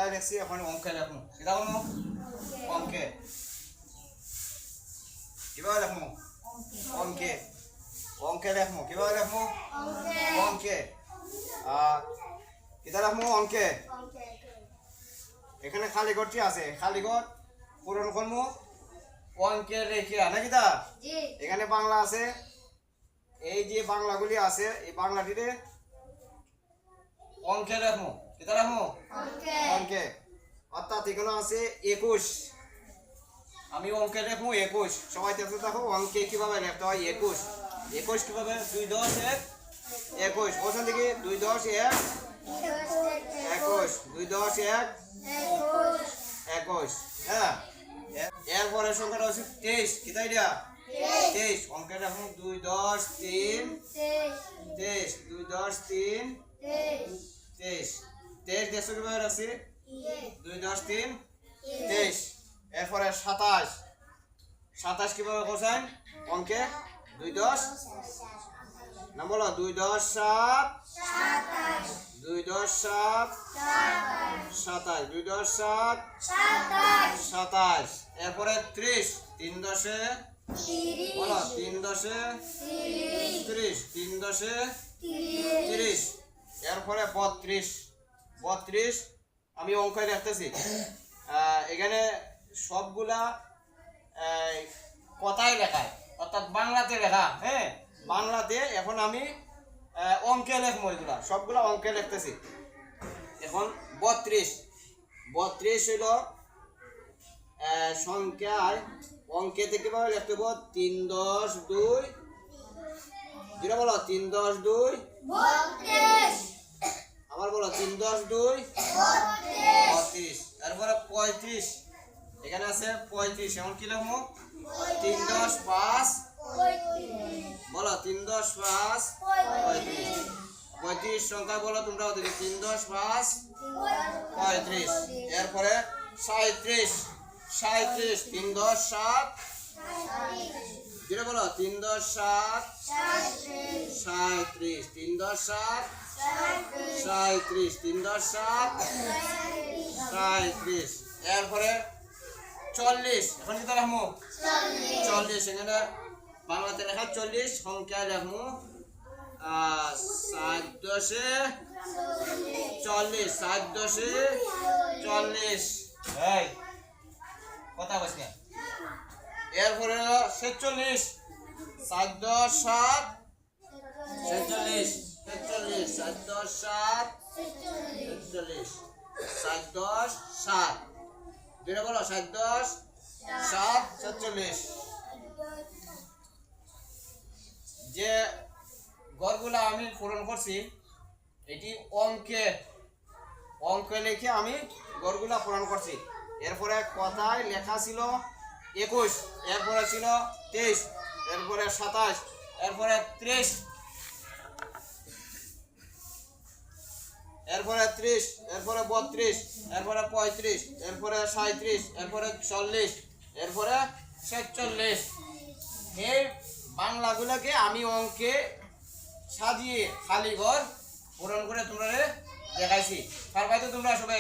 বাংলায় লিখছি, এখন অঙ্কে লেখমু। কিতা করমু? অঙ্কে। কিভাবে লেখমু? অঙ্কে। অঙ্কে লেখমু। কিভাবে লেখমু? অঙ্কে। কিতা লেখমু? অঙ্কে। এখানে খালি ঘরটি আছে, খালি ঘর পূরণ করমু অঙ্কে লেখিয়া, নাকি তা? এখানে বাংলা আছে, এই যে বাংলাগুলি আছে এই বাংলাটিতে অঙ্কে লেখমু। কিতা লেখমু? অঙ্কে। অর্থাৎ এখানে আছে 21, আমি অঙ্কে লেখমু 21। সবাই দেখতে থাকো অঙ্কে কিভাবে লিখতে হয়। 21 21 কিভাবে? 2 10 1 21। বলছেন দেখি 2 10 1 21, 2 10 1 21। হ্যাঁ, এরপরে সংখ্যাটা হচ্ছে 23। কিতা এটা? 23। অঙ্কে লেখমু 2 10 3 23, 2 10 3 23। 23 দেখছো কিভাবে রাখছি? 2 10 3 23। এরপরে 27। 27 কিভাবে করছেন অঙ্কে? 2 10 না, বলো 2 10 7 2 10 7 27, 2 10 7 27। এরপরে 30, 3 10 বলো 3 10 30, 3 10 30। এরপরে 32 32 আমি অঙ্কে লিখতেছি। এখানে সবগুলা কথাই লেখায়, অর্থাৎ বাংলাতে লেখা। হ্যাঁ, বাংলাতে। এখন আমি অঙ্কে লেখবো, এগুলা সবগুলা অঙ্কে লিখতেছি। এখন 32 32 হইল সংখ্যায় অঙ্কে থেকে কিভাবে লিখতে হবে? 3 10 2 যেটা বলো 3 10 2 আবার বলো 3 10 2 32। এরপরে 35, এখানে আছে 35। এখন কি লিখবো? 3 10 5 বলো 3 10 5 35। 35 সংখ্যা বলো তোমরা, 3 10 5 35। এরপরে 37 37, 3 10 7 যেটা বলো 3 10 7 37, 3 10 7 37, 3 10 7 37। এরপরে 40। এখন কি লিখবো? 40। এখানে বাংলাতে লেখা 40, সংখ্যায় লিখবো 7 10 40, 7 10 40। এই কথা বলছি। এরপরে 46, 7 10 7 46 46, 7 10 7 46, 7 10 7 যেটা বলো 7 10 7 47। যে ঘরগুলা আমি পূরণ করছি এটি অঙ্কে অঙ্কে লিখে আমি ঘরগুলা পূরণ করছি। এরপরে কথায় লেখা ছিল 21, এরপরে ছিল 23, এরপরে 27, এরপরে 30, এরপরে 30, এরপরে 32, এরপরে 35, এরপরে 37, এরপরে 40, এরপরে 46। এই বাংলাগুলোকে আমি অঙ্কে সাজিয়ে খালি ঘর পূরণ করে তোমরা দেখাইছি। পারবাই তো তোমরা সবাই?